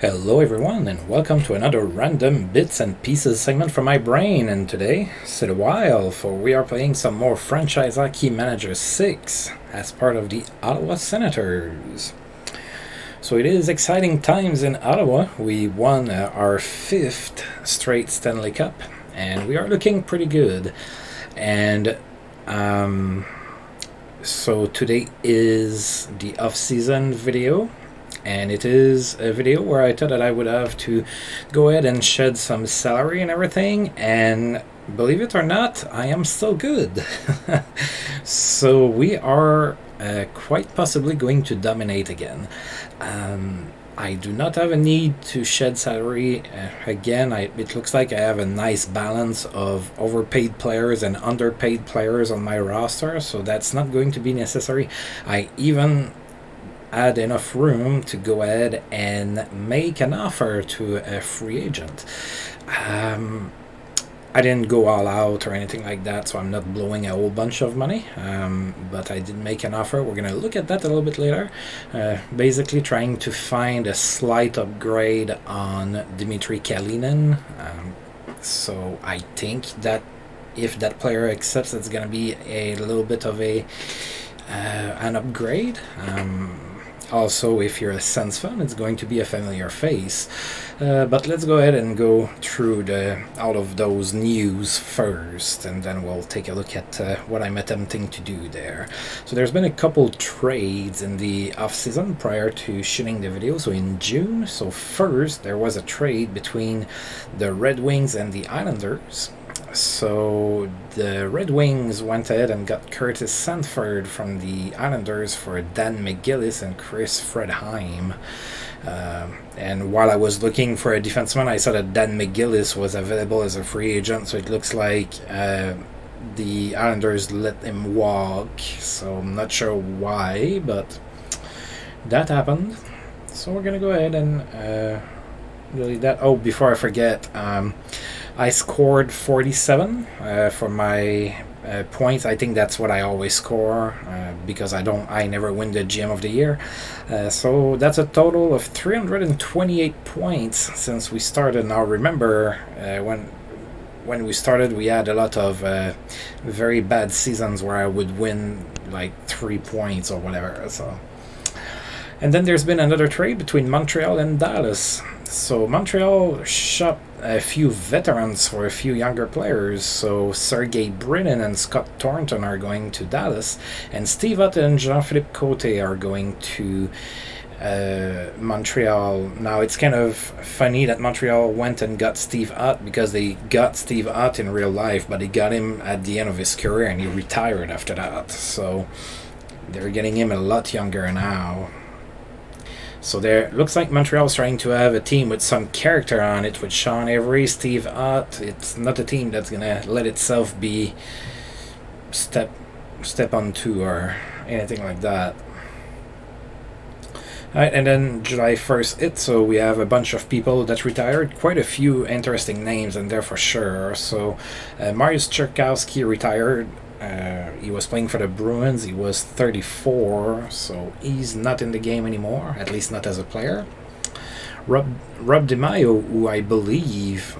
Hello everyone and welcome to another random bits and pieces segment from my brain, and today, sit a while for we are playing some more Franchise Hockey Manager 6 as part of the Ottawa Senators. So it is exciting times in Ottawa. We won our 5th straight Stanley Cup and we are looking pretty good. And so today is the off-season video. And it is a video where I thought that I would have to go ahead and shed some salary and everything, and believe it or not, I am still good. So we are quite possibly going to dominate again. I do not have a need to shed salary. Again, it looks like I have a nice balance of overpaid players and underpaid players on my roster, so that's not going to be necessary. I even had enough room to go ahead and make an offer to a free agent. I didn't go all out or anything like that, so I'm not blowing a whole bunch of money, but I did make an offer. We're going to look at that a little bit later. Basically trying to find a slight upgrade on Dmitry Kalinin. So I think that if that player accepts, it's going to be a little bit of an upgrade. Also, if you're a Sens fan, it's going to be a familiar face. But let's go ahead and go through all of those news first, and then we'll take a look at what I'm attempting to do there. So there's been a couple trades in the off-season prior to shooting the video, so in June. So first, there was a trade between the Red Wings and the Islanders. So the Red Wings went ahead and got Curtis Sanford from the Islanders for Dan McGillis and Chris Fredheim. And while I was looking for a defenseman, I saw that Dan McGillis was available as a free agent, so it looks like the Islanders let him walk. So I'm not sure why, but that happened. So we're going to go ahead and delete that. Oh, before I forget, I scored 47 for my points. I think that's what I always score because I never win the GM of the year. So that's a total of 328 points since we started. Now remember, when we started, we had a lot of very bad seasons where I would win like 3 points or whatever. So. And then there's been another trade between Montreal and Dallas. So Montreal shopped a few veterans for a few younger players. So Sergei Brin and Scott Thornton are going to Dallas, and Steve Ott and Jean-Philippe Côté are going to Montreal. Now it's kind of funny that Montreal went and got Steve Ott because they got Steve Ott in real life, but they got him at the end of his career and he retired after that. So they're getting him a lot younger now. So there looks like Montreal's trying to have a team with some character on it, with Sean Avery, Steve Ott. It's not a team that's gonna let itself be step onto or anything like that. Alright, and then July 1st so we have a bunch of people that retired, quite a few interesting names in there for sure. So Mariusz Czerkawski retired. He was playing for the Bruins. He was 34, so he's not in the game anymore, at least not as a player. Rob DiMaio, who I believe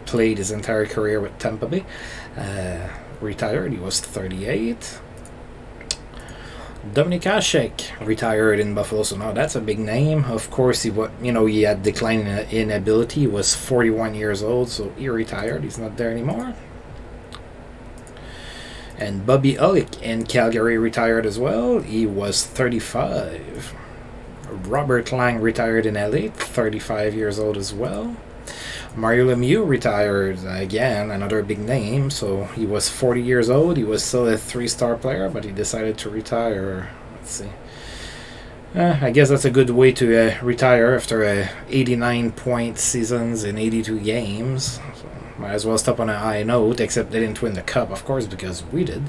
played his entire career with Tampa Bay, retired. He was 38. Dominik Hasek retired in Buffalo, so now that's a big name. Of course, he had decline in ability. He was 41 years old, so he retired. He's not there anymore. And Bobby Ulick in Calgary retired as well. He was 35. Robert Lang retired in LA, 35 years old as well. Mario Lemieux retired again, another big name. So he was 40 years old. He was still a 3-star player, but he decided to retire. Let's see. I guess that's a good way to retire after 89-point seasons in 82 games. So might as well stop on a high note, except they didn't win the cup, of course, because we did.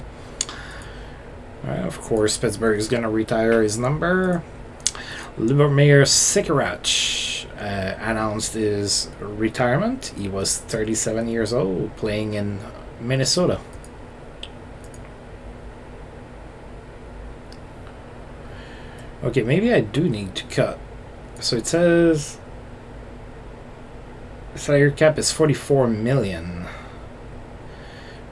Of course, Pittsburgh's going to retire his number. Lubomir Sekac announced his retirement. He was 37 years old, playing in Minnesota. Okay, maybe I do need to cut. So it says salary cap is 44 million.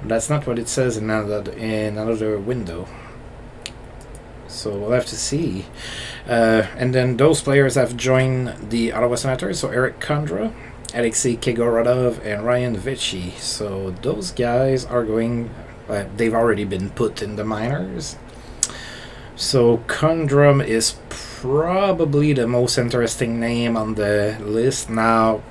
That's not what it says in another window. So we'll have to see. And then those players have joined the Ottawa Senators. So Eric Kondra, Alexei Kegorodov, and Ryan Vichy. So those guys are going. They've already been put in the minors. So Kondrum is probably the most interesting name on the list. Now,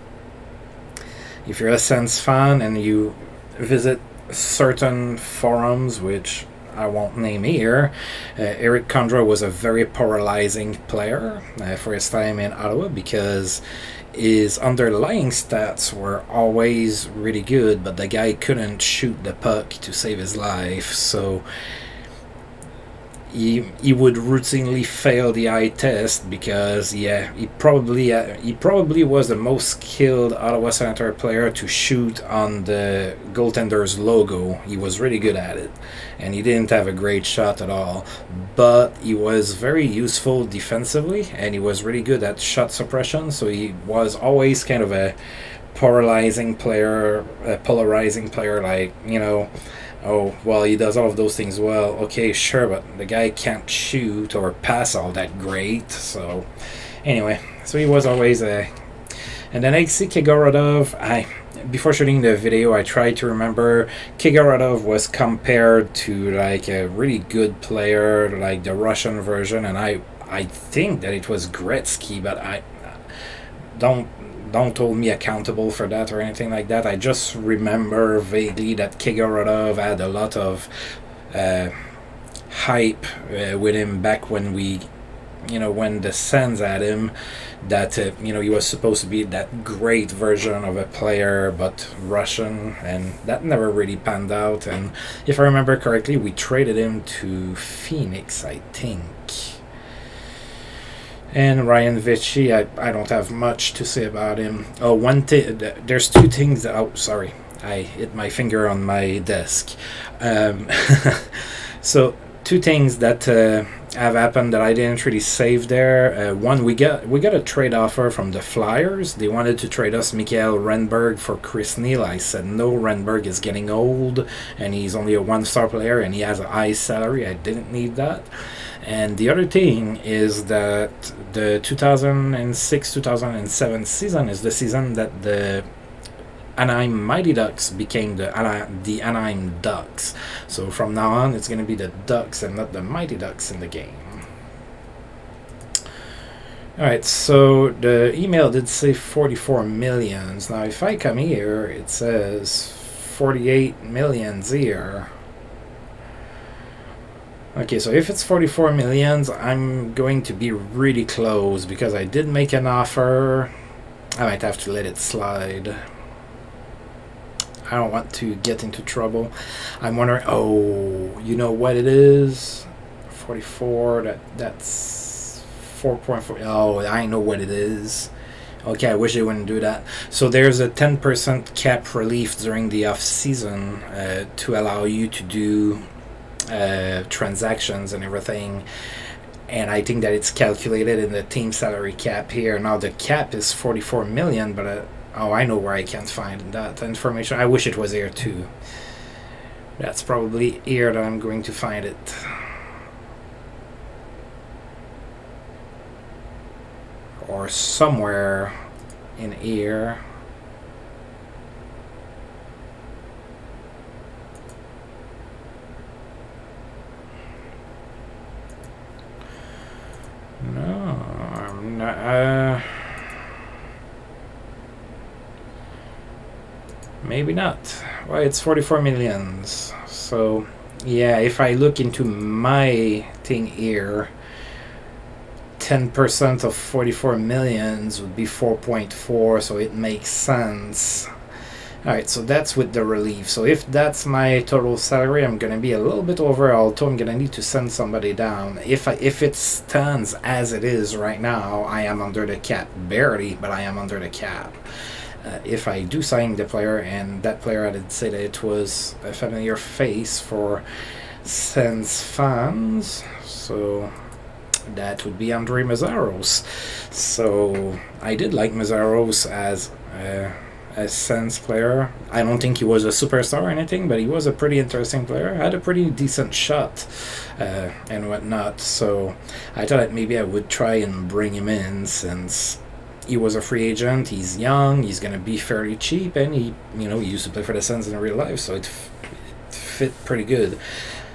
if you're a Sens fan and you visit certain forums, which I won't name here, Eric Kondra was a very polarizing player for his time in Ottawa because his underlying stats were always really good, but the guy couldn't shoot the puck to save his life. So he would routinely fail the eye test because he probably was the most skilled Ottawa Senator player to shoot on the goaltender's logo. He was really good at it, and he didn't have a great shot at all, but he was very useful defensively, and he was really good at shot suppression. So he was always kind of a polarizing player, like, you know, oh, well, he does all of those things well. Okay, sure, but the guy can't shoot or pass all that great. So, anyway, so he was always a... And then Alexei Kegorodov, before shooting the video, I tried to remember. Kegorodov was compared to, like, a really good player, like the Russian version, and I think that it was Gretzky, but I... Don't hold me accountable for that or anything like that. I just remember vaguely that Kegorodov had a lot of hype with him back when when the Sens had him, that he was supposed to be that great version of a player, but Russian, and that never really panned out. And if I remember correctly, we traded him to Phoenix, I think. And Ryan Vichy, I don't have much to say about him. Oh, there's two things. Oh, sorry, I hit my finger on my desk. So two things that have happened that I didn't really save there. One, we got a trade offer from the Flyers. They wanted to trade us Mikael Renberg for Chris Neal. I said no. Renberg is getting old, and he's only a one-star player, and he has a high salary. I didn't need that. And the other thing is that the 2006-2007 season is the season that the Anaheim Mighty Ducks became the Anaheim Ducks. So from now on, it's going to be the Ducks and not the Mighty Ducks in the game. Alright, so the email did say 44 millions. Now, if I come here, it says 48 millions here. Okay, so if it's 44 millions, I'm going to be really close because I did make an offer. I might have to let it slide. I don't want to get into trouble. I'm wondering, oh, you know what it is? 44, that's 4.4. Oh, I know what it is. Okay, I wish they wouldn't do that. So there's a 10% cap relief during the off-season to allow you to do transactions and everything, and I think that it's calculated in the team salary cap here. Now the cap is 44 million, but I know where I can't find that information. I wish it was here too. That's probably here that I'm going to find it. Or somewhere in here. No, I'm not. Maybe not. Well, it's 44 millions. So, yeah, if I look into my thing here, 10% of 44 millions would be 4.4, so it makes sense. Alright, so that's with the relief. So if that's my total salary, I'm going to be a little bit over, although I'm going to need to send somebody down. If it stands as it is right now, I am under the cap. Barely, but I am under the cap. If I do sign the player, and that player, I did say that it was a familiar face for Sens fans, so that would be Andre Meszaros. So I did like Meszaros as a Sens player. I don't think he was a superstar or anything, but he was a pretty interesting player. Had a pretty decent shot and whatnot. So I thought that maybe I would try and bring him in since he was a free agent. He's young. He's going to be fairly cheap, and he used to play for the Sens in real life, so it fit pretty good.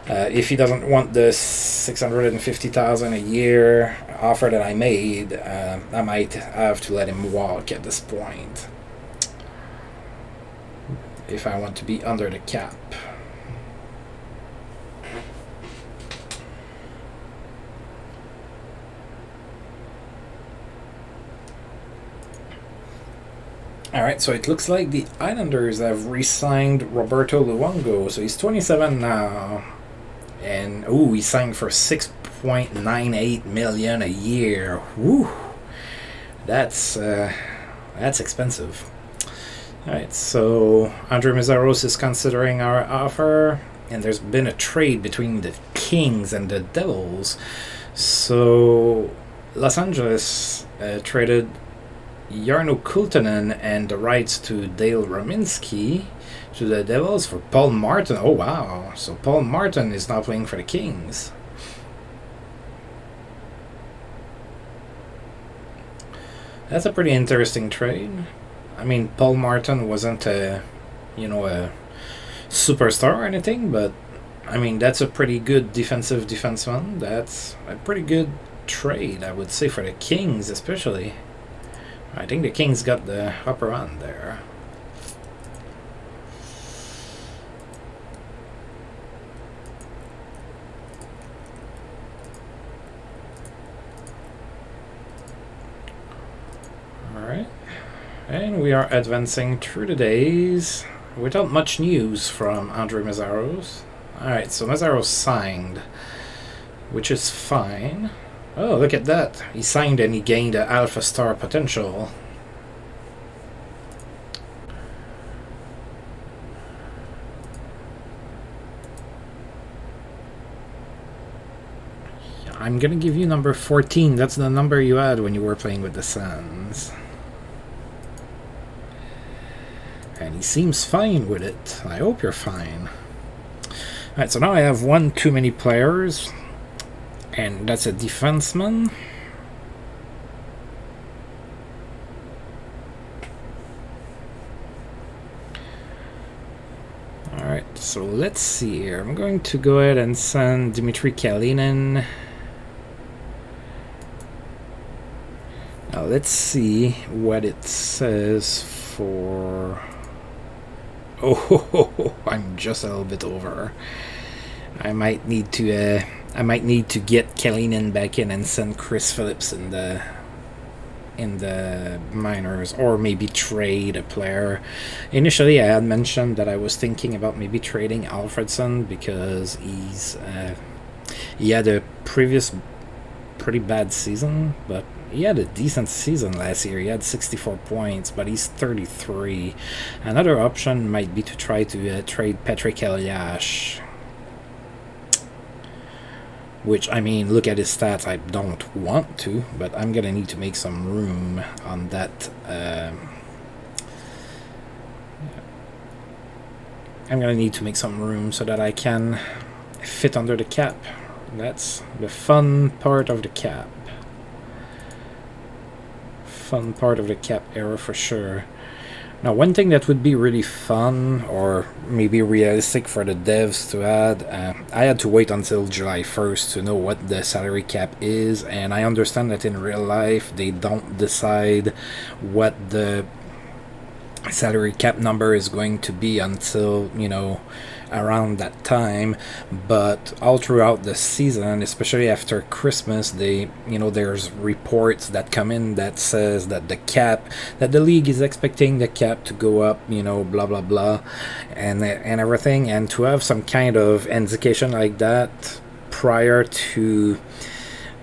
If he doesn't want the $650,000 a year offer that I made, I might have to let him walk at this point if I want to be under the cap. Alright, so it looks like the Islanders have re-signed Roberto Luongo, so he's 27 now. And he signed for $6.98 million a year. Woo, that's expensive. All right, so Andre Meszaros is considering our offer, and there's been a trade between the Kings and the Devils. So Los Angeles traded Jarno Kultanen and the rights to Dale Raminski to the Devils for Paul Martin. Oh wow, so Paul Martin is now playing for the Kings. That's a pretty interesting trade. I mean, Paul Martin wasn't a superstar or anything, but I mean, that's a pretty good defensive defenseman. That's a pretty good trade, I would say, for the Kings especially. I think the Kings got the upper hand there. Alright, and we are advancing through the days without much news from Andre Meszaros. Alright, so Meszaros signed, which is fine. Oh, look at that. He signed and he gained an Alpha Star potential. I'm gonna give you number 14. That's the number you had when you were playing with the Sens. And he seems fine with it. I hope you're fine. Alright, so now I have one too many players. And that's a defenseman. Alright, so let's see here. I'm going to go ahead and send Dmitry Kalinin. Now let's see what it says for... Oh, I'm just a little bit over. I might need to get Kalinin back in and send Chris Phillips in the minors, or maybe trade a player. Initially, I had mentioned that I was thinking about maybe trading Alfredson because he had a previous pretty bad season, but he had a decent season last year. He had 64 points, but he's 33. Another option might be to try to trade Patrick Elias. Which, I mean, look at his stats. I don't want to, but I'm going to need to make some room on that. I'm going to need to make some room so that I can fit under the cap. That's the fun part of the cap. Fun part of the cap era for sure. Now, one thing that would be really fun, or maybe realistic for the devs to add, I had to wait until July 1st to know what the salary cap is, and I understand that in real life they don't decide what the salary cap number is going to be until, around that time. But all throughout the season, especially after Christmas, there's reports that come in that says that that the league is expecting the cap to go up, blah blah blah, and everything, and to have some kind of indication like that prior to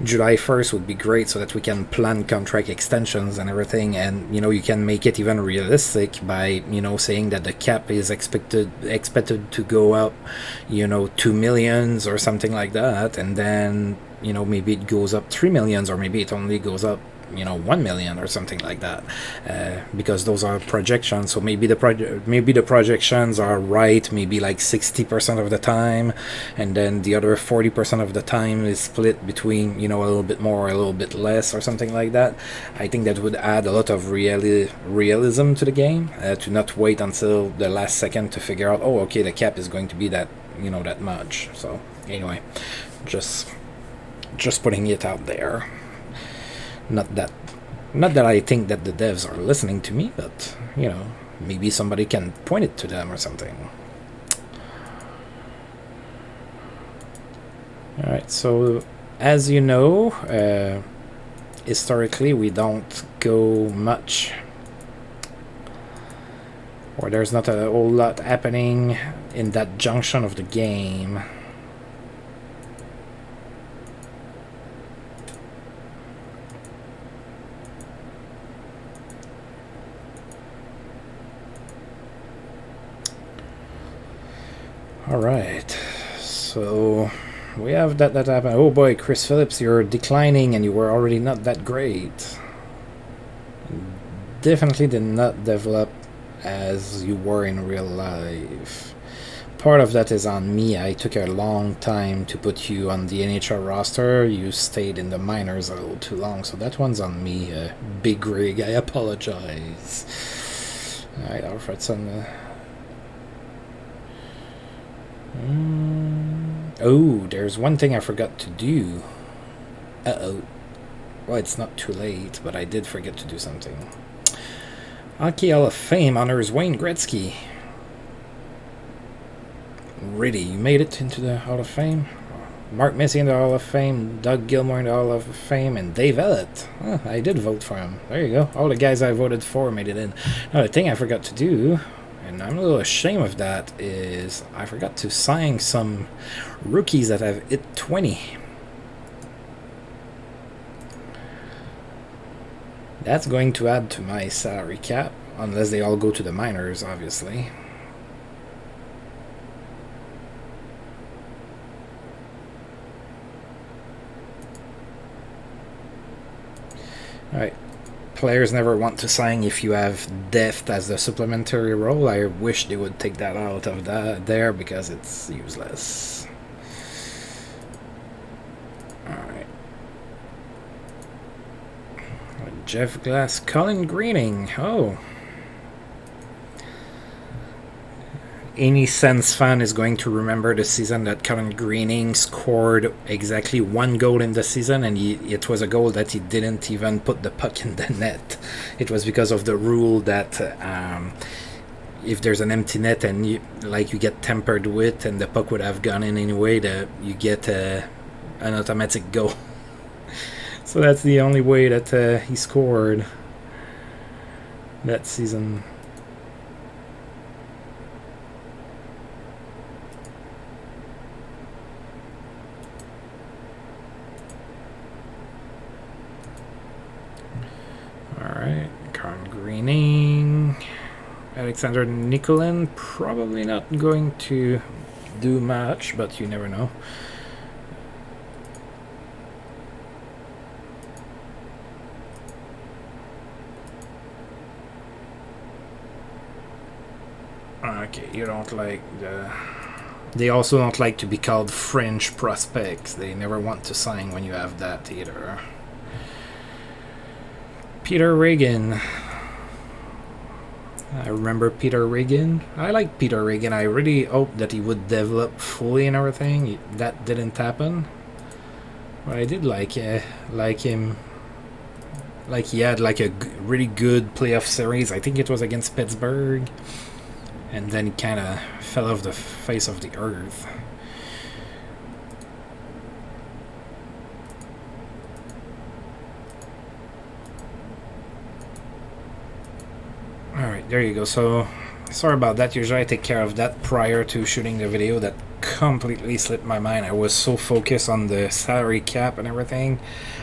July 1st would be great, so that we can plan contract extensions and everything, and you can make it even realistic by saying that the cap is expected to go up 2 millions or something like that, and then maybe it goes up 3 millions, or maybe it only goes up 1 million or something like that, because those are projections. So maybe the projections are right, maybe like 60% of the time, and then the other 40% of the time is split between a little bit more, a little bit less, or something like that. I think that would add a lot of realism to the game, to not wait until the last second to figure out, oh, okay, the cap is going to be that that much. So anyway, just putting it out there. Not that I think that the devs are listening to me, but maybe somebody can point it to them or something. Alright, so as you know, historically we don't go much, or there's not a whole lot happening in that junction of the game. Alright, so we have that happened. Oh boy, Chris Phillips, you're declining and you were already not that great. Definitely did not develop as you were in real life. Part of that is on me. I took a long time to put you on the NHL roster. You stayed in the minors a little too long, so that one's on me. Big rig, I apologize. Alright, Alfredson. Oh, there's one thing I forgot to do. Uh-oh. Well, it's not too late, but I did forget to do something. Hockey Hall of Fame honors Wayne Gretzky. Really, you made it into the Hall of Fame? Mark Messier in the Hall of Fame, Doug Gilmour in the Hall of Fame, and Dave Ellett. Oh, I did vote for him. There you go. All the guys I voted for made it in. Now, the thing I forgot to do, and I'm a little ashamed of that, is I forgot to sign some rookies that have hit 20. That's going to add to my salary cap, unless they all go to the minors, obviously. Alright. Players never want to sign if you have depth as a supplementary role. I wish they would take that out of there because it's useless. Alright. Jeff Glass, Colin Greening. Oh. Any Sens fan is going to remember the season that Colin Greening scored exactly one goal in the season, and it was a goal that he didn't even put the puck in the net. It was because of the rule that if there's an empty net and you get tampered with and the puck would have gone in anyway, you get an automatic goal. So that's the only way that he scored that season. Alright, Colin Greening. Alexander Nikolin, probably not going to do much, but you never know. Okay, you don't like the... They also don't like to be called fringe prospects. They never want to sign when you have that either. Peter Regan. I remember Peter Regan. I like Peter Regan. I really hoped that he would develop fully and everything. That didn't happen. But I did like him. Like he had like a really good playoff series. I think it was against Pittsburgh. And then he kind of fell off the face of the earth. Alright, there you go. So, sorry about that. Usually I take care of that prior to shooting the video. That completely slipped my mind. I was so focused on the salary cap and everything,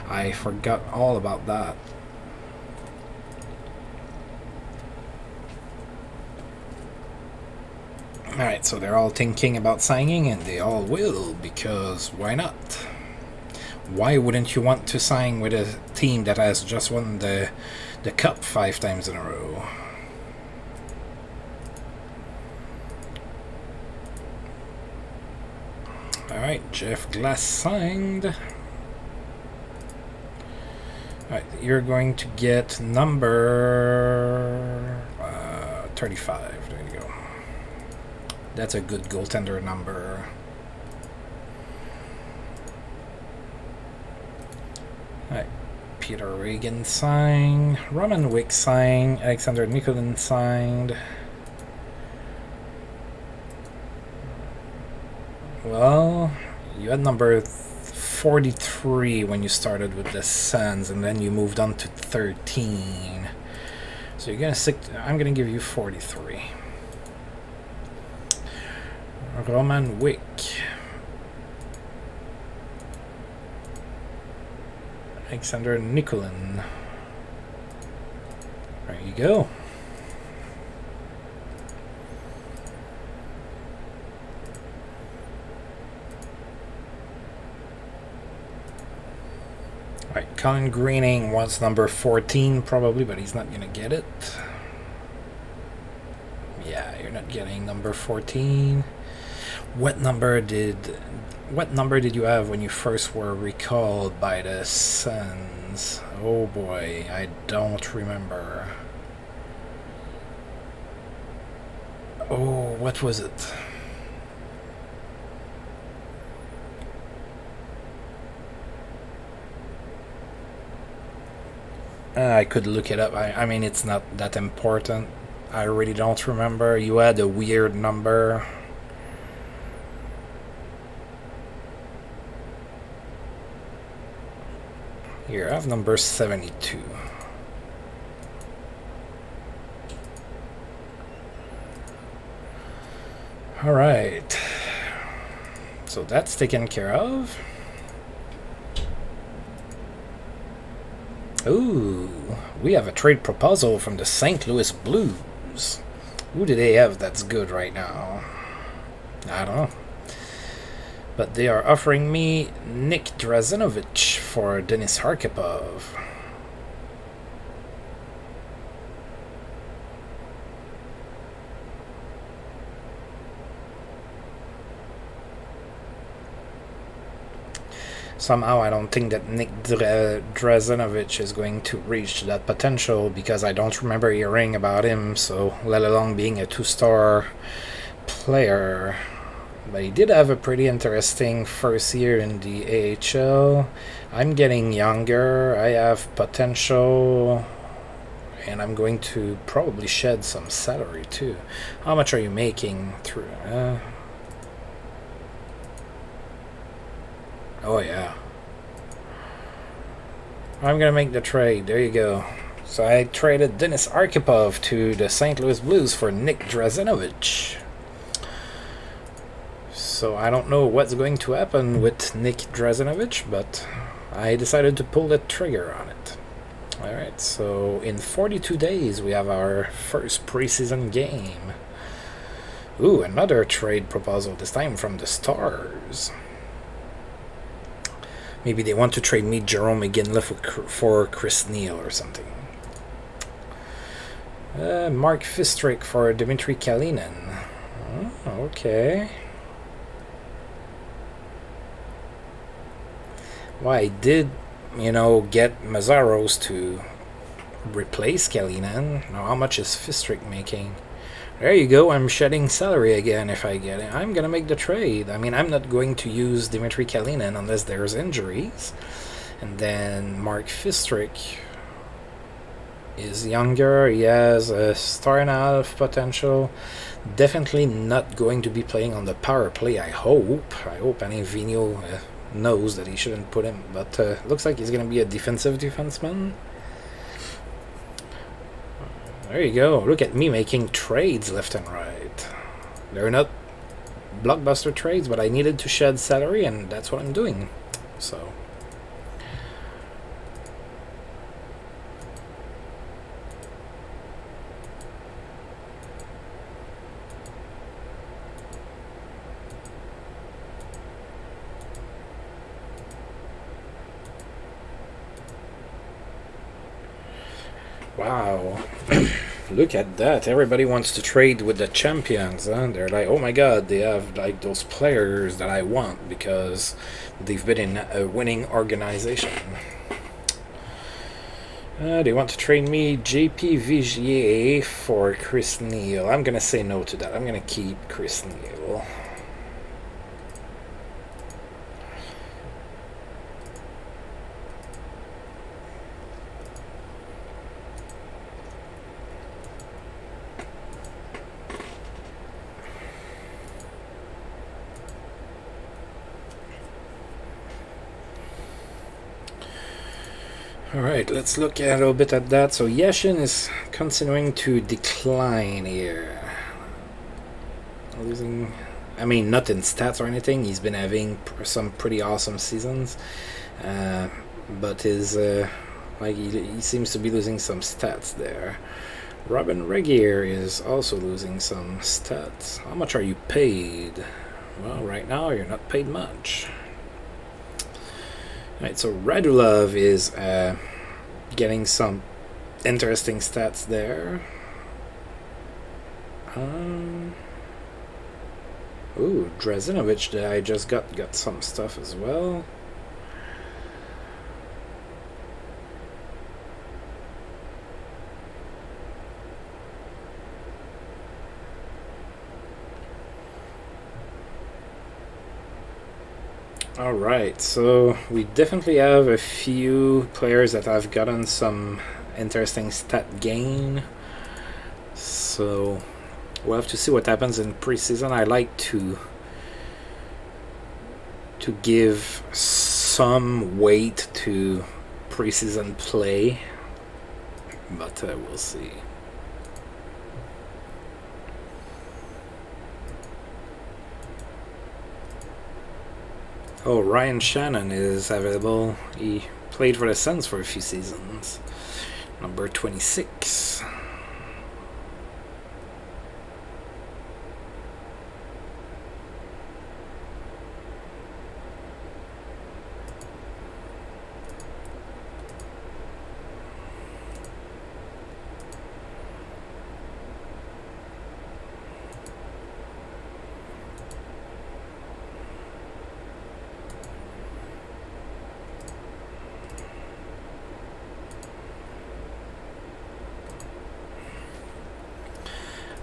I forgot all about that. Alright, so they're all thinking about signing, and they all will, because why not? Why wouldn't you want to sign with a team that has just won the cup 5 times in a row? Alright, Jeff Glass signed. Alright, you're going to get number 35. There you go. That's a good goaltender number. Alright, Peter Regan signed. Roman Wick signed. Alexander Nikolin signed. Well, you had number 43 when you started with the Sens, and then you moved on to 13. So you're gonna stick. I'm gonna give you 43. Roman Wick. Alexander Nikolin. There you go. Alright, Colin Greening wants number 14 probably, but he's not gonna get it. Yeah, you're not getting number 14. What number did you have when you first were recalled by the Sens? Oh boy, I don't remember. Oh, what was it? I could look it up. I mean, it's not that important. I really don't remember. You had a weird number. Here, I have number 72. Alright. So that's taken care of. Ooh, we have a trade proposal from the St. Louis Blues. Who do they have that's good right now? I don't know. But they are offering me Nick Drazenovich for Denis Harkipov. Somehow I don't think that Nick Drazenovich is going to reach that potential because I don't remember hearing about him, so let alone being a 2-star player. But he did have a pretty interesting first year in the AHL. I'm getting younger, I have potential, and I'm going to probably shed some salary too. How much are you making through? Oh yeah. I'm gonna make the trade. There you go. So I traded Denis Arkhipov to the St. Louis Blues for Nick Drazenovich. So I don't know what's going to happen with Nick Drazenovich, but I decided to pull the trigger on it. Alright, so in 42 days we have our first preseason game. Ooh, another trade proposal, this time from the Stars. Maybe they want to trade me Jerome McGinley for Chris Neal or something. Mark Fistrick for Dmitry Kalinin. Oh, okay. Well, I did, get Mazzaros to replace Kalinin. Now, how much is Fistrick making? There you go, I'm shedding salary again if I get it. I'm going to make the trade. I mean, I'm not going to use Dmitry Kalinin unless there's injuries. And then Mark Fistrick is younger. He has a star and a half potential. Definitely not going to be playing on the power play, I hope. I hope Annie Vigneault knows that he shouldn't put him. But looks like he's going to be a defensive defenseman. There you go. Look at me making trades left and right. They're not blockbuster trades, but I needed to shed salary, and that's what I'm doing. So. Wow. Look at that. Everybody wants to trade with the champions, huh? They're like, oh my god, they have like those players that I want because they've been in a winning organization. They want to trade me JP Vigier for Chris Neal. I'm gonna say no to that. I'm gonna keep Chris Neal. Alright, let's look a little bit at that. So Yashin is continuing to decline here. Losing, I mean, not in stats or anything. He's been having some pretty awesome seasons. But his, like he seems to be losing some stats there. Robin Regier is also losing some stats. How much are you paid? Well, right now you're not paid much. Alright, so Radulov is getting some interesting stats there. Ooh, Drazinovich that I just got some stuff as well. Alright, so we definitely have a few players that have gotten some interesting stat gain. So we'll have to see what happens in preseason. I like to give some weight to preseason play, but we'll see. Oh, Ryan Shannon is available. He played for the Sens for a few seasons. Number 26.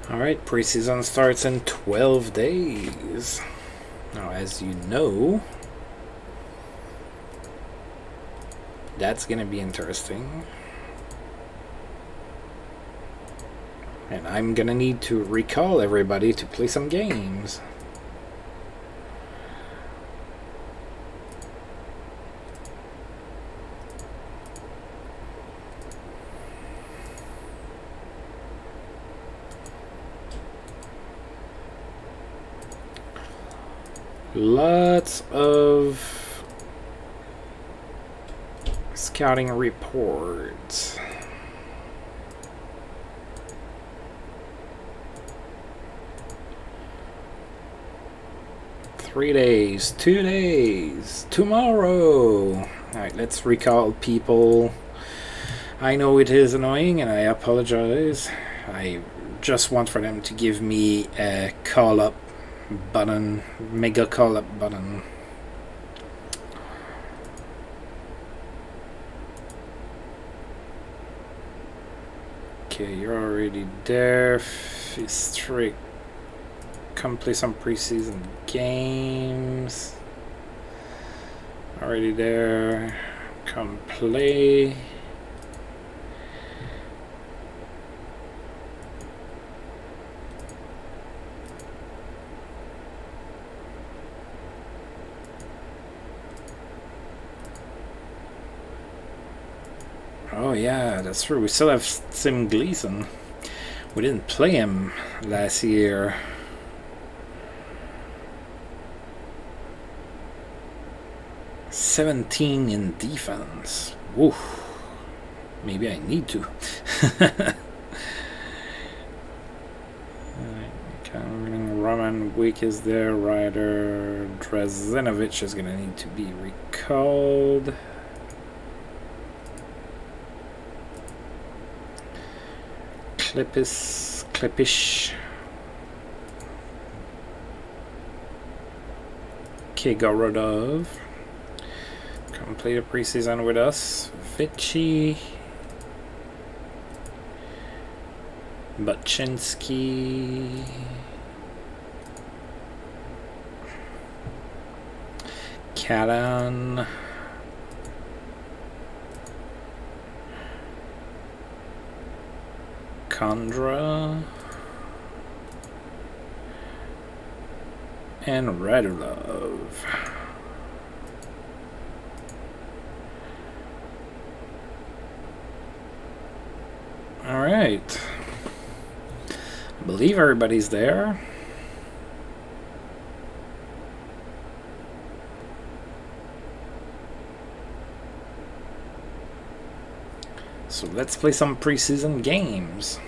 Alright, preseason starts in 12 days. Now, as you know, that's going to be interesting. And I'm going to need to recall everybody to play some games. Lots of scouting reports. Three days, 2 days, tomorrow. Alright, let's recall people. I know it is annoying and I apologize. I just want for them to give me a call up button, mega call up button. Okay, you're already there. Fistrick, come play some preseason games. Already there. Come play. Oh yeah, that's true. We still have Tim Gleason. We didn't play him last year. $17 in defense. Woof. Maybe I need to. Roman Wick is there. Ryder Drazinovich is going to need to be recalled. Klippish. Kigorodov. Completed preseason with us. Vici. Baczynski. Kalan. Kondra. And Radulov. All right. I believe everybody's there. So let's play some preseason games.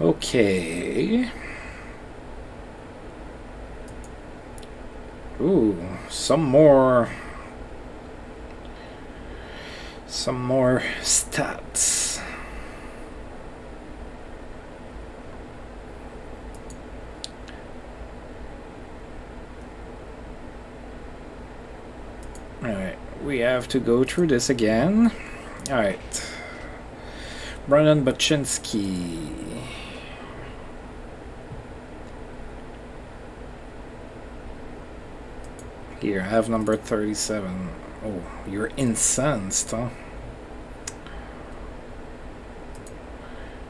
Okay. Ooh, some more stats. Alright, we have to go through this again. Alright. Brandon Baczynski. Here, I have number 37. Oh, you're incensed, huh?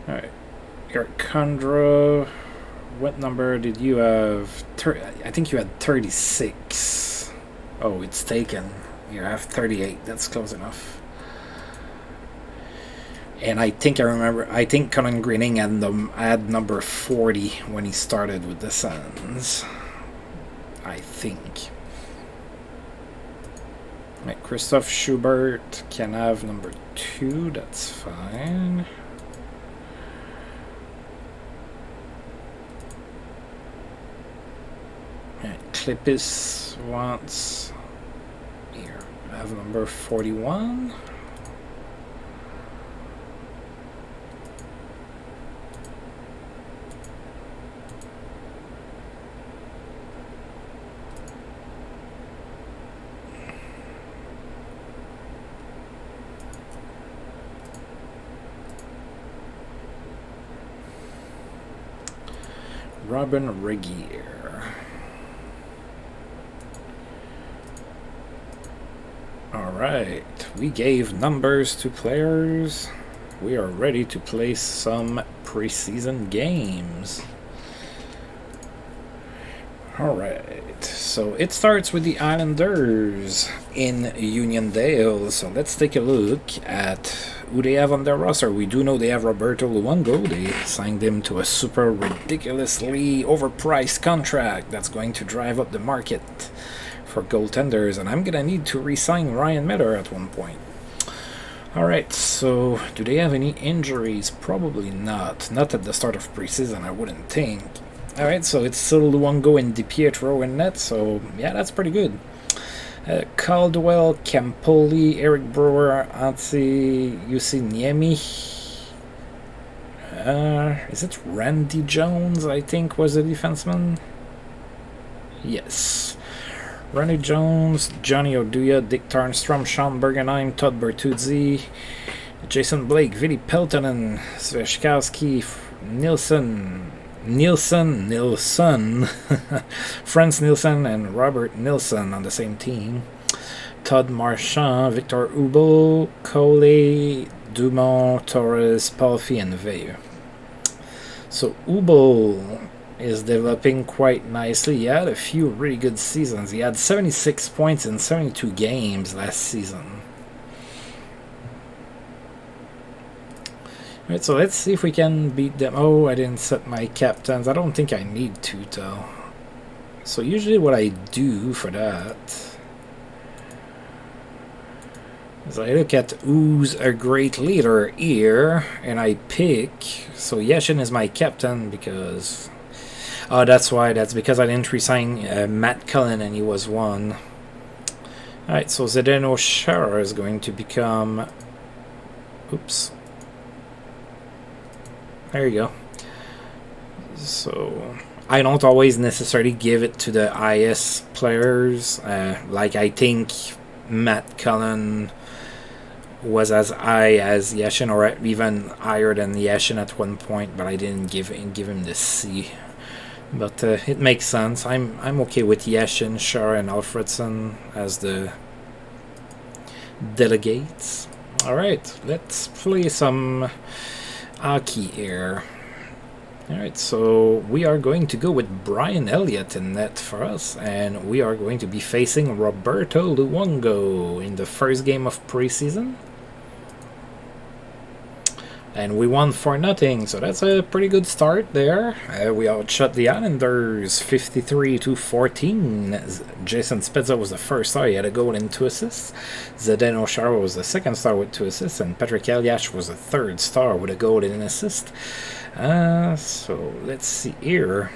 Alright. Eric Kondra. What number did you have? I think you had 36. Oh, it's taken. Here, I have 38. That's close enough. And I think Colin Greening had number 40 when he started with the Suns. I think. Right, Christoph Schubert can have number 2, that's fine. Right, Klippis wants, here, I have number 41. Robin Regier. Alright, we gave numbers to players. We are ready to play some preseason games. Alright, so it starts with the Islanders in Uniondale. So let's take a look at who they have on their roster. We do know they have Roberto Luongo. They signed him to a super ridiculously overpriced contract that's going to drive up the market for goaltenders, and I'm gonna need to re-sign Ryan Miller at one point. Alright, so do they have any injuries? Probably not. Not at the start of preseason, I wouldn't think. Alright, so it's still Luongo and DiPietro in net, so yeah, that's pretty good. Caldwell, Campoli, Eric Brewer, Antti, Niemi. Is it Randy Jones, I think, was the defenseman? Yes. Randy Jones, Johnny Oduya, Dick Tarnstrom, Sean Bergenheim, Todd Bertuzzi, Jason Blake, Vili Peltonen, Sveshkowski, Nilsson, Franz Nilsson, and Robert Nilsson on the same team. Todd Marchand, Victor Hubo, Coley, Dumont, Torres, Palfi, and Veilleux. So Hubo is developing quite nicely. He had a few really good seasons. He had 76 points in 72 games last season. Alright, so let's see if we can beat them. Oh, I didn't set my captains. I don't think I need to, though. So usually what I do for that is I look at who's a great leader here, and I pick. So Yashin is my captain because Oh, that's why. That's because I didn't resign Matt Cullen and he was 1. Alright, so Zdeno Chara is going to become... Oops. There you go. So... I don't always necessarily give it to the IS players. Like, I think Matt Cullen was as high as Yashin, or even higher than Yashin at one point, but I didn't give him the C. But it makes sense. I'm okay with Yashin, Chara, and Alfredson as the delegates. Alright, let's play some hockey here. Alright, so we are going to go with Brian Elliott in net for us, and we are going to be facing Roberto Luongo in the first game of preseason. And we won 4-0, so that's a pretty good start there. We outshot the Islanders 53-14. Jason Spezza was the first star, he had a goal and 2 assists. Zdeno Chara was the second star with 2 assists, and Patrick Elias was the third star with a goal and an assist. So let's see here.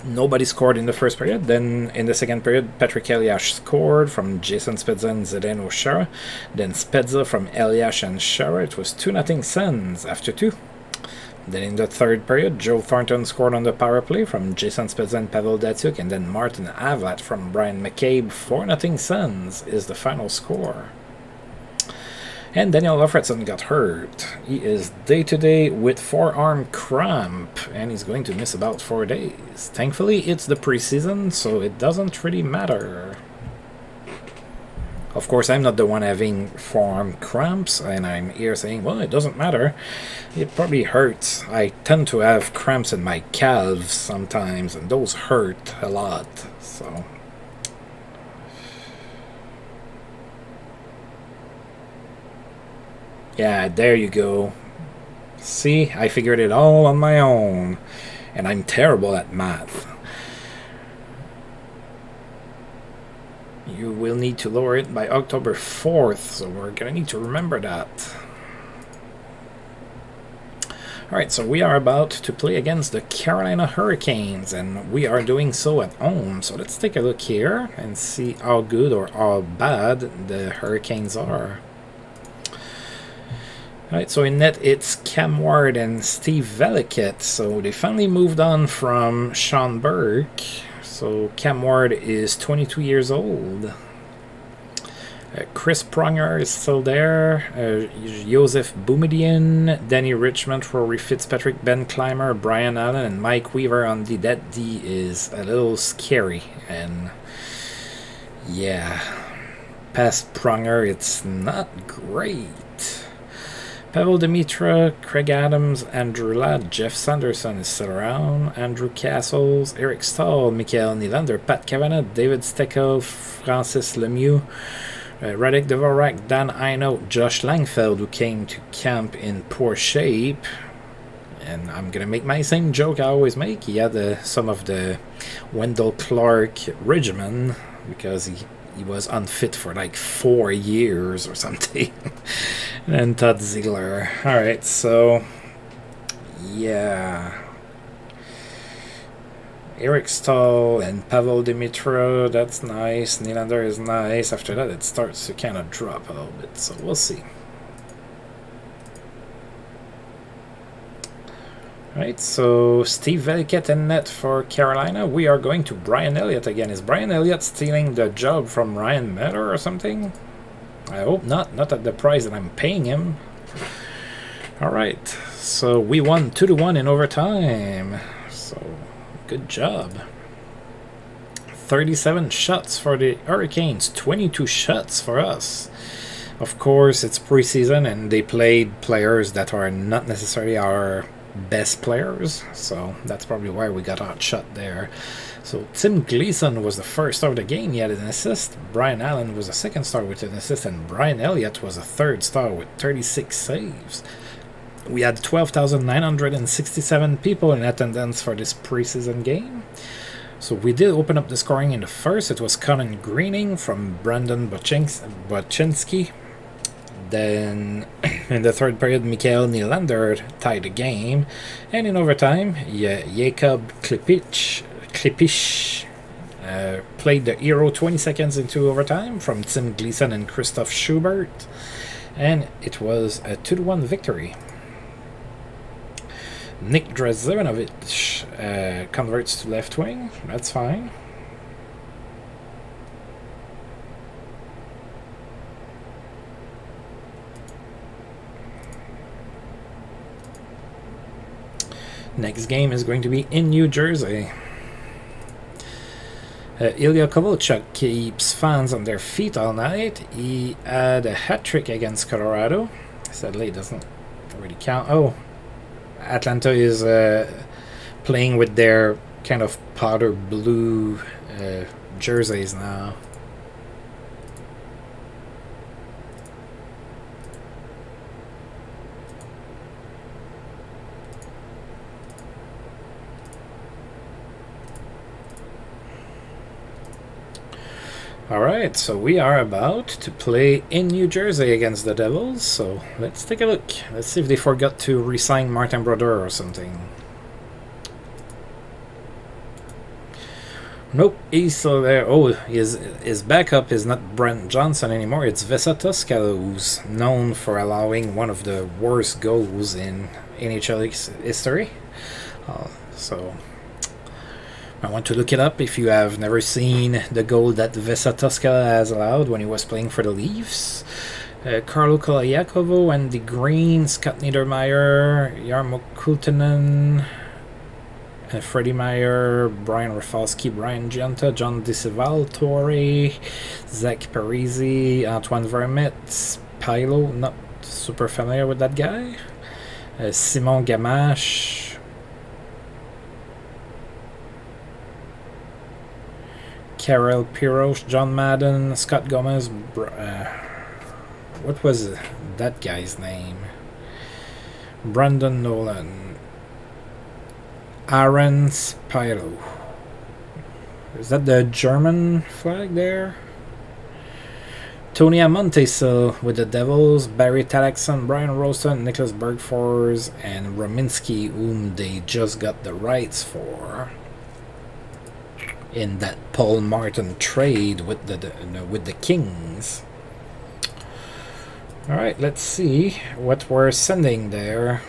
Nobody scored in the first period. Then in the second period, Patrick Elias scored from Jason Spezza and Zdeno Chara. Then Spezza from Elias and Chara. It was 2-0 Sens after 2. Then in the third period, Joe Thornton scored on the power play from Jason Spezza and Pavel Datsyuk. And then Martin Avlat from Brian McCabe. 4-0 Sens is the final score. And Daniel Alfredson got hurt. He is day-to-day with forearm cramp, and he's going to miss about 4 days. Thankfully, it's the preseason, so it doesn't really matter. Of course, I'm not the one having forearm cramps, and I'm here saying, well, it doesn't matter. It probably hurts. I tend to have cramps in my calves sometimes, and those hurt a lot, so... Yeah, there you go. See, I figured it all on my own. And I'm terrible at math. You will need to lower it by October 4th, so we're gonna need to remember that. Alright, so we are about to play against the Carolina Hurricanes, and we are doing so at home. So let's take a look here and see how good or how bad the Hurricanes are. Alright, so in net it's Cam Ward and Steve Veliket. So they finally moved on from Sean Burke. So Cam Ward is 22 years old. Chris Pronger is still there. Joseph Boumediene, Danny Richmond, Rory Fitzpatrick, Ben Clymer, Brian Allen, and Mike Weaver on D. That D is a little scary. And yeah, past Pronger, it's not great. Pavel Demitra, Craig Adams, Andrew Ladd, Jeff Sanderson is still around, Andrew Castles, Eric Stahl, Michael Nylander, Pat Kavanagh, David Steckel, Francis Lemieux, Radek Dvorak, Dan Eino, Josh Langfeld, who came to camp in poor shape. And I'm going to make my same joke I always make. He had some of the Wendell Clark regimen because he was unfit for like 4 years or something. And Todd Ziegler. Alright, so yeah. Eric Stahl and Pavel Demitra, that's nice. Nylander is nice. After that it starts to kind of drop a little bit, so we'll see. Right, so Steve Veliket in net for Carolina. We are going to Brian Elliott again. Is Brian Elliott stealing the job from Ryan Miller or something? I hope not. Not at the price that I'm paying him. Alright, so we won 2-1 in overtime. So, good job. 37 shots for the Hurricanes, 22 shots for us. Of course, it's preseason and they played players that are not necessarily our best players, so that's probably why we got outshot there. So Tim Gleason was the first star of the game. He had an assist. Brian Allen was the second star with an assist, and Brian Elliott was a third star with 36 saves. We had 12,967 people in attendance for this preseason game. So we did open up the scoring in the first. It was Colin Greening from Brandon Bochinski. Then in the third period, Mikael Nylander tied the game. And in overtime, Jakob Klipic played the hero 20 seconds into overtime from Tim Gleason and Christoph Schubert. And it was a 2-1 victory. Nick Drazevinovich converts to left wing. That's fine. Next game is going to be in New Jersey. Ilya Kovalchuk keeps fans on their feet all night. He had a hat trick against Colorado. Sadly, it doesn't really count. Oh, Atlanta is playing with their kind of powder blue jerseys now. Alright, so we are about to play in New Jersey against the Devils, so let's take a look. Let's see if they forgot to re-sign Martin Brodeur or something. Nope, he's still there. Oh, his backup is not Brent Johnson anymore, it's Vesa Toscalo, who's known for allowing one of the worst goals in NHL history. So I want to look it up if you have never seen the goal that Vesa Toscala has allowed when he was playing for the Leafs. Carlo Kolayakovo, Andy Green, Scott Niedermayer, Jarmo Kultanen, Freddie Meyer, Brian Rafalski, Brian Giunta, John DeCivaltore, Zach Parisi, Antoine Vermette, Pilo, not super familiar with that guy, Simon Gamache, Karel Pirosh, John Madden, Scott Gomez, what was that guy's name? Brandon Nolan, Aaron Spiro. Is that the German flag there? Tony Amontesil with the Devils, Barry Talaxon, Brian Roston, Nicholas Bergfors, and Rominski, whom they just got the rights for in that Paul Martin trade with the Kings. Alright, let's see what we're sending there.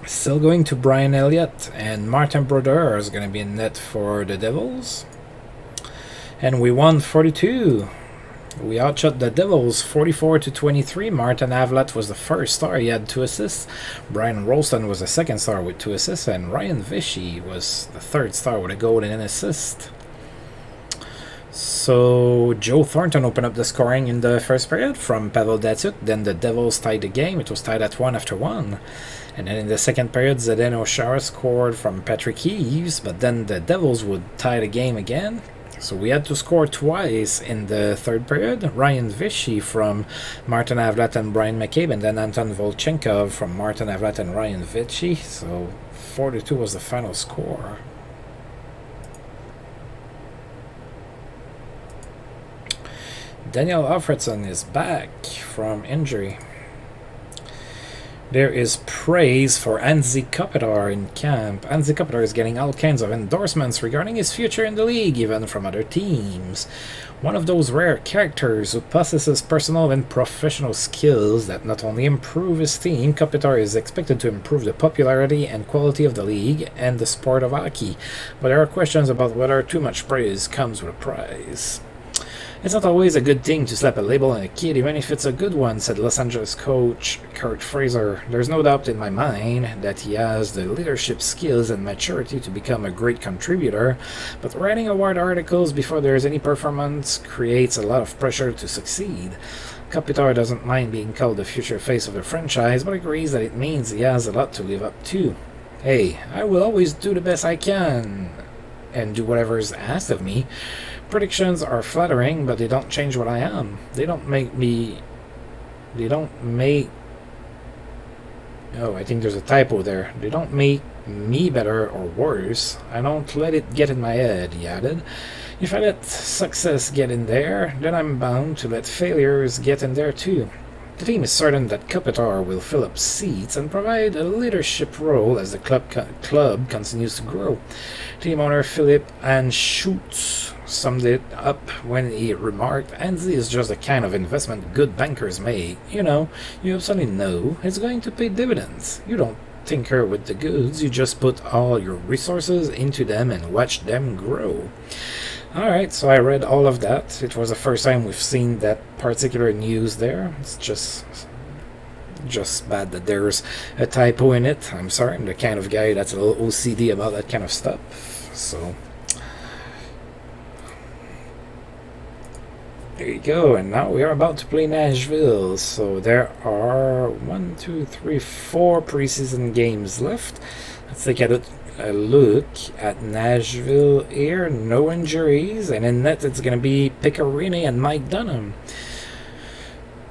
Still going to Brian Elliott, and Martin Brodeur is going to be in net for the Devils. And we won 42. We outshot the Devils 44-23. Martin Avlat was the first star. He had 2 assists. Brian Rolston was the second star with 2 assists. And Ryan Vishy was the third star with a goal and an assist. So Joe Thornton opened up the scoring in the first period from Pavel Datsyuk. Then the Devils tied the game. It was tied at 1 after 1. And then in the second period, Zdeno Chara scored from Patrick Eaves. But then the Devils would tie the game again. So we had to score twice in the third period. Ryan Vishy from Martin Avlat and Brian McCabe, and then Anton Volchenkov from Martin Avlat and Ryan Vishy. So 4-2 was the final score. Daniel Alfredson is back from injury. There is praise for Anze Kopitar in camp. Anze Kopitar is getting all kinds of endorsements regarding his future in the league, even from other teams. One of those rare characters who possesses personal and professional skills that not only improve his team, Kopitar is expected to improve the popularity and quality of the league and the sport of hockey. But there are questions about whether too much praise comes with a prize. It's not always a good thing to slap a label on a kid, even if it's a good one, said Los Angeles coach Kurt Fraser. There's no doubt in my mind that he has the leadership skills and maturity to become a great contributor, but writing award articles before there's any performance creates a lot of pressure to succeed. Kopitar doesn't mind being called the future face of the franchise, but agrees that it means he has a lot to live up to. Hey, I will always do the best I can and do whatever is asked of me. Predictions are flattering, but they don't change what I am. They don't make... Oh, I think there's a typo there. They don't make me better or worse. I don't let it get in my head, he added. If I let success get in there, then I'm bound to let failures get in there too. The team is certain that Kopitar will fill up seats and provide a leadership role as the club continues to grow. Team owner Philip Anschutz summed it up when he remarked, Andy is just the kind of investment good bankers make. You know, you absolutely know it's going to pay dividends. You don't tinker with the goods, you just put all your resources into them and watch them grow. Alright, so I read all of that. It was the first time we've seen that particular news there. It's just bad that there's a typo in it. I'm sorry, I'm the kind of guy that's a little OCD about that kind of stuff. So there you go, and now we are about to play Nashville. So there are 1, 2, 3, 4 preseason games left. Let's take a look at Nashville here. No injuries, and in net it's going to be Picarini and Mike Dunham.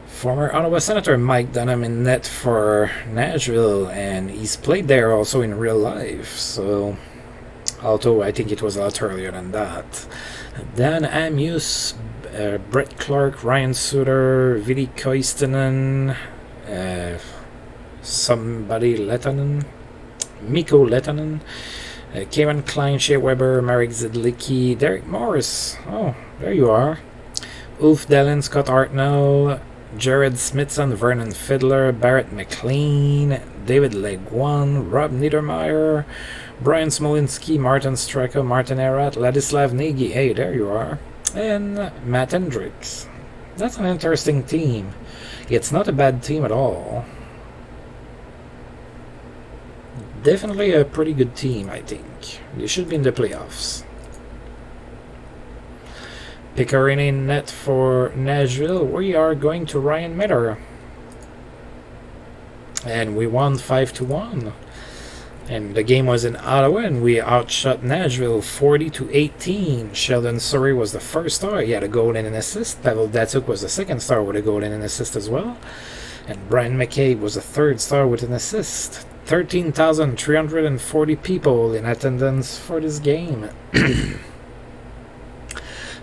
Former Ottawa Senator Mike Dunham in net for Nashville, and he's played there also in real life, so although I think it was a lot earlier than that. Dan Amius, Brett Clark, Ryan Suter, Vili Koistinen, somebody Letanen, Mikko Letanen, Kevin Klein, Shea Weber, Marek Zidlicki, Derek Morris. Oh, there you are. Ulf Dellin, Scott Hartnell, Jared Smithson, Vernon Fiddler, Barrett McLean, David Leguan, Rob Niedermeyer, Brian Smolinski, Martin Straka, Martin Erat, Ladislav Nagy. Hey, there you are. And Matt Hendricks. That's an interesting team. It's not a bad team at all. Definitely a pretty good team, I think. They should be in the playoffs. Picarini in net for Nashville. We are going to Ryan Miller. And we won 5-1. And the game was in Ottawa, and we outshot Nashville 40-18. Sheldon Surrey was the first star. He had a goal and an assist. Pavel Datsyuk was the second star with a goal and an assist as well. And Brian McCabe was the third star with an assist. 13,340 people in attendance for this game.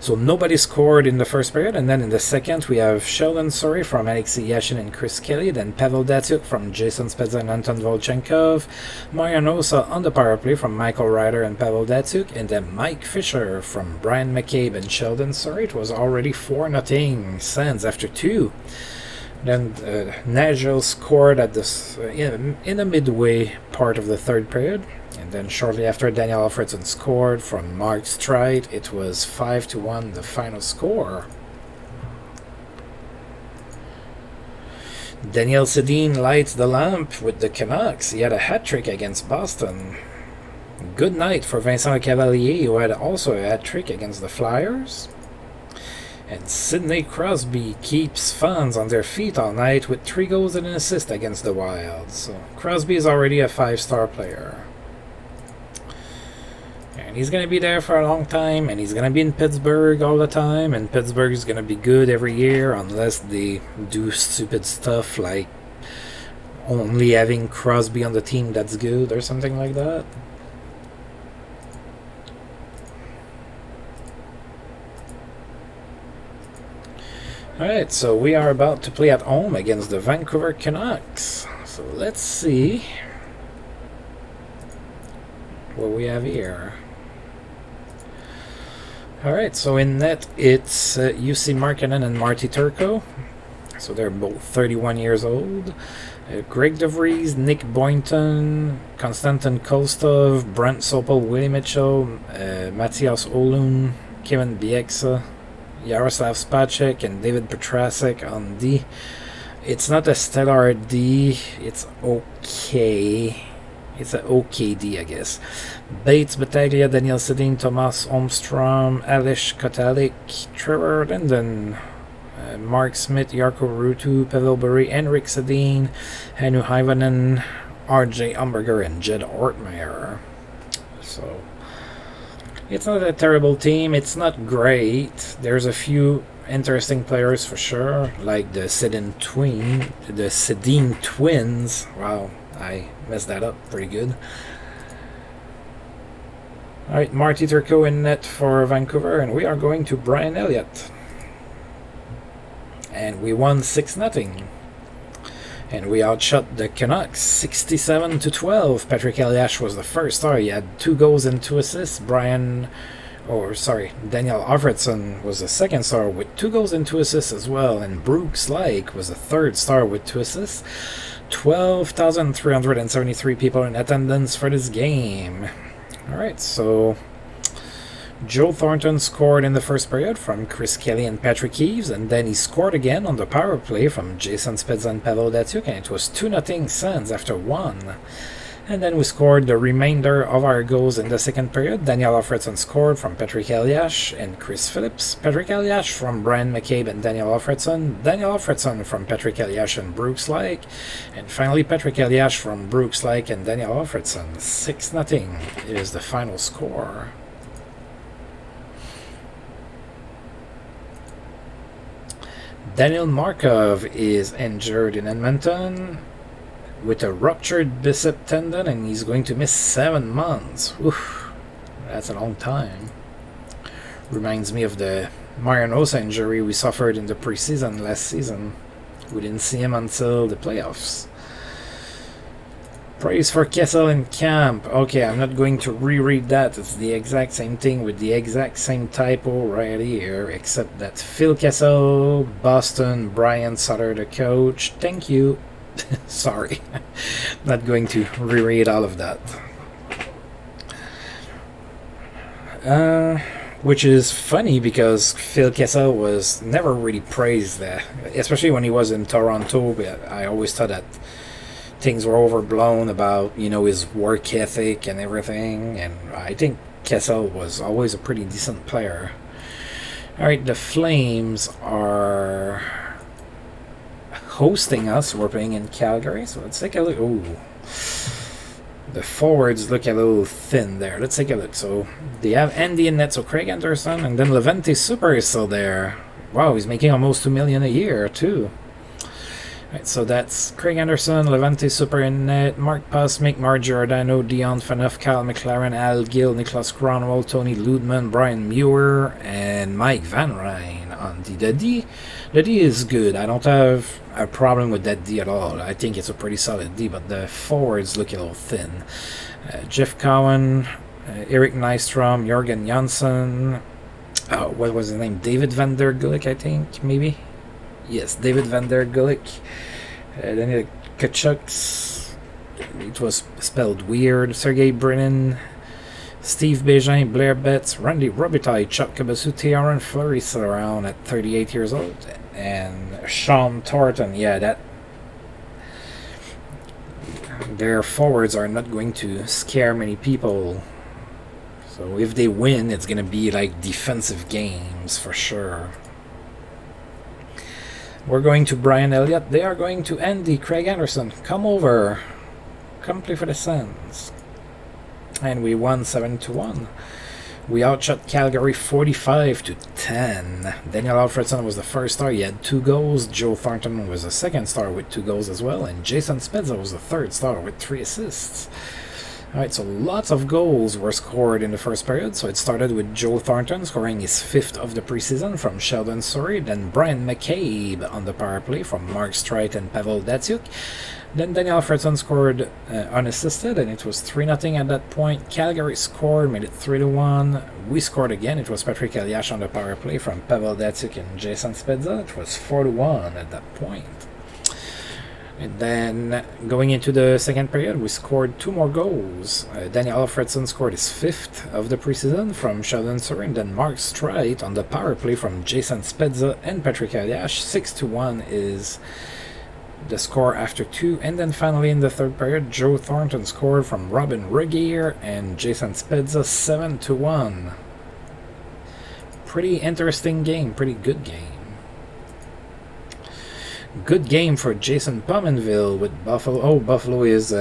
So nobody scored in the first period, and then in the second we have Sheldon Surrey from Alexei Yashin and Chris Kelly, then Pavel Datsyuk from Jason Spezza and Anton Volchenkov, Marian Osa on the power play from Michael Ryder and Pavel Datsyuk, and then Mike Fisher from Brian McCabe and Sheldon Surrey. It was already 4-0 Sens after 2. Then Nashville scored at this in the midway part of the third period, and then shortly after Daniel Alfredson scored from Mark Streit. It was 5-1 the final score. Daniel Sedin lights the lamp with the Canucks. He had a hat-trick against Boston. Good night for Vincent Cavalier, who had also a hat-trick against the Flyers. And Sidney Crosby keeps fans on their feet all night with 3 goals and an assist against the Wild. So Crosby is already a 5-star player. And he's going to be there for a long time, and he's going to be in Pittsburgh all the time, and Pittsburgh is going to be good every year unless they do stupid stuff like only having Crosby on the team that's good or something like that. Alright, so we are about to play at home against the Vancouver Canucks. So let's see what we have here. Alright, so in net it's UC Markkanen and Marty Turco. So they're both 31 years old. Greg DeVries, Nick Boynton, Konstantin Kostov, Brent Sopel, Willie Mitchell, Matthias Olun, Kevin Bieksa, Yaroslav Spacek, and David Petrasek on D. It's not a stellar D, it's okay. It's an okay D, I guess. Bates, Battaglia, Daniel Sedin, Tomas Holmstrom, Alish Kotalik, Trevor Linden, Mark Smith, Jarkko Ruutu, Pavel Bure, Henrik Sedin, Hannu Haivanen, RJ Umberger, and Jed Ortmeyer. So it's not a terrible team. It's not great. There's a few interesting players for sure, like the Sedin twins. Wow, I messed that up pretty good. All right, Marty Turco in net for Vancouver, and we are going to Brian Elliott. And we won 6-0. And we outshot the Canucks 67-12. Patrick Elias was the first star. He had 2 goals and 2 assists. Daniel Alfredson was the second star with 2 goals and 2 assists as well. And Brooks Lake was the third star with 2 assists. 12,373 people in attendance for this game. Alright, so Joe Thornton scored in the first period from Chris Kelly and Patrick Eaves, and then he scored again on the power play from Jason Spezza and Pavel Datsyuk, and it was 2-0 Sens after 1. And then we scored the remainder of our goals in the second period. Daniel Alfredson scored from Patrick Elias and Chris Phillips. Patrick Elias from Brian McCabe and Daniel Alfredson. Daniel Alfredson from Patrick Elias and Brooks Lake. And finally Patrick Elias from Brooks Lake and Daniel Alfredson. 6-0 is the final score. Daniel Markov is injured in Edmonton with a ruptured bicep tendon, and he's going to miss 7 months. Oof, that's a long time. Reminds me of the Marianosa injury we suffered in the preseason last season. We didn't see him until the playoffs. Praise for Kessel in camp. Okay, I'm not going to reread that. It's the exact same thing with the exact same typo right here, except that Phil Kessel, Boston, Brian Sutter, the coach. Thank you. Sorry. Not going to reread all of that. Which is funny because Phil Kessel was never really praised, especially when he was in Toronto. But I always thought that things were overblown about, his work ethic and everything, and I think Kessel was always a pretty decent player. Alright, the Flames are hosting us. We're playing in Calgary, so let's take a look. Ooh, the forwards look a little thin there. Let's take a look. So they have Andy in net, so Craig Anderson, and then Levante Super is still there. Wow, he's making almost $2 million a year too. Right, so that's Craig Anderson, Levante Super in net, Mark Pasmick, Mark Giordano, Dion Phaneuf, Kyle McLaren, Al Gill, Niklas Cronwall, Tony Ludman, Brian Muir, and Mike Van Ryn on D. The D is good. I don't have a problem with that D at all. I think it's a pretty solid D, but the forwards look a little thin. Jeff Cowan, Eric Nystrom, Jorgen Janssen, what was his name? David Van Der Gulik, I think, maybe? Yes, David Van Der Gulik. Then Kachuks, it was spelled weird. Sergei Brennan, Steve Bégin, Blair Betts, Randy Robitaille, Chuck Cabasu, Aaron Fleury still around at 38 years old, and Sean Thornton. Yeah, their forwards are not going to scare many people. So if they win, it's going to be like defensive games for sure. We're going to Brian Elliott. They are going to Andy. Craig Anderson, come over. Come play for the Sens. And we won 7-1. We outshot Calgary 45-10. Daniel Alfredson was the first star. He had 2 goals. Joe Thornton was the second star with 2 goals as well. And Jason Spezza was the third star with 3 assists. Alright, so lots of goals were scored in the first period. So it started with Joe Thornton scoring his 5th of the preseason from Sheldon Surrey. Then Brian McCabe on the power play from Mark Streit and Pavel Datsyuk. Then Daniel Alfredson scored unassisted, and it was 3-0 at that point. Calgary scored, made it 3-1. We scored again. It was Patrick Elias on the power play from Pavel Datsyuk and Jason Spezza. It was 4-1 at that point. And then, going into the second period, we scored 2 more goals. Daniel Alfredson scored his 5th of the preseason from Sheldon Surrey, and then Mark Streit on the power play from Jason Spezza and Patrick Elias. 6-1 is the score after 2. And then finally in the third period, Joe Thornton scored from Robin Regier and Jason Spezza. 7-1. Pretty interesting game, pretty good game. Good game for Jason Pominville with Buffalo. Oh, Buffalo is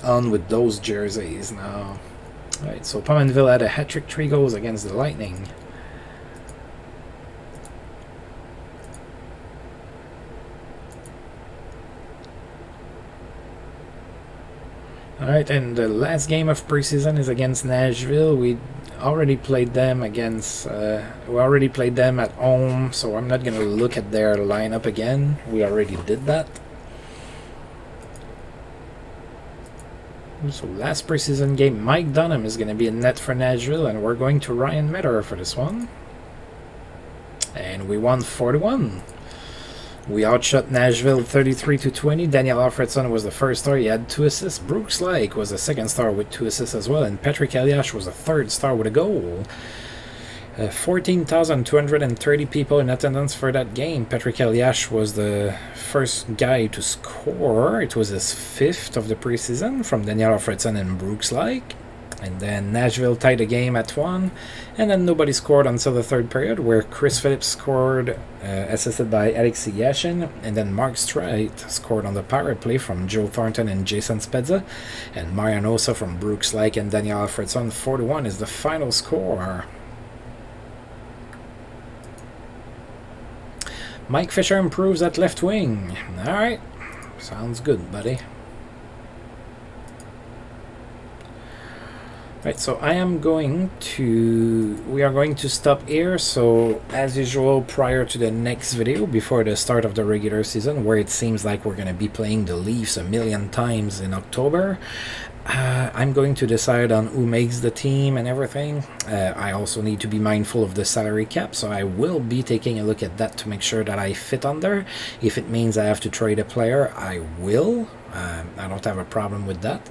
on with those jerseys now. Right, so Pominville had a hat-trick, 3 goals against the Lightning. Alright, and the last game of preseason is against Nashville. We already played them at home, so I'm not gonna look at their lineup again. We already did that. So last preseason game, Mike Dunham is gonna be in net for Nashville, and we're going to Ryan Metter for this one. And we won 4-1. We outshot Nashville 33-20. Daniel Alfredson was the first star. He had 2 assists. Brooks Lake was the second star with 2 assists as well. And Patrick Eliash was the third star with a goal. 14,230 people in attendance for that game. Patrick Eliash was the first guy to score. It was his 5th of the preseason from Daniel Alfredson and Brooks Lake. And then Nashville tied the game at 1, and then nobody scored until the third period, where Chris Phillips scored, assisted by Alexei Yashin, and then Mark Streit scored on the power play from Joe Thornton and Jason Spezza, and Marian Osa from Brooks Lake and Daniel Alfredson. 4-1 is the final score. Mike Fisher improves at left wing. Alright, sounds good, buddy. Right, so we are going to stop here. So as usual, prior to the next video, before the start of the regular season, where it seems like we're going to be playing the Leafs a million times in October, I'm going to decide on who makes the team and everything. I also need to be mindful of the salary cap, so I will be taking a look at that to make sure that I fit under. If it means I have to trade a player, I will. I don't have a problem with that.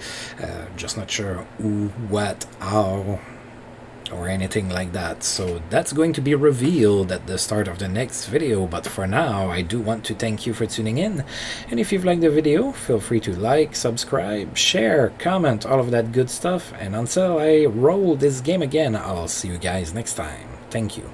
Just not sure who, what, how, or anything like that. So that's going to be revealed at the start of the next video. But for now, I do want to thank you for tuning in. And if you've liked the video, feel free to like, subscribe, share, comment, all of that good stuff. And until I roll this game again, I'll see you guys next time. Thank you.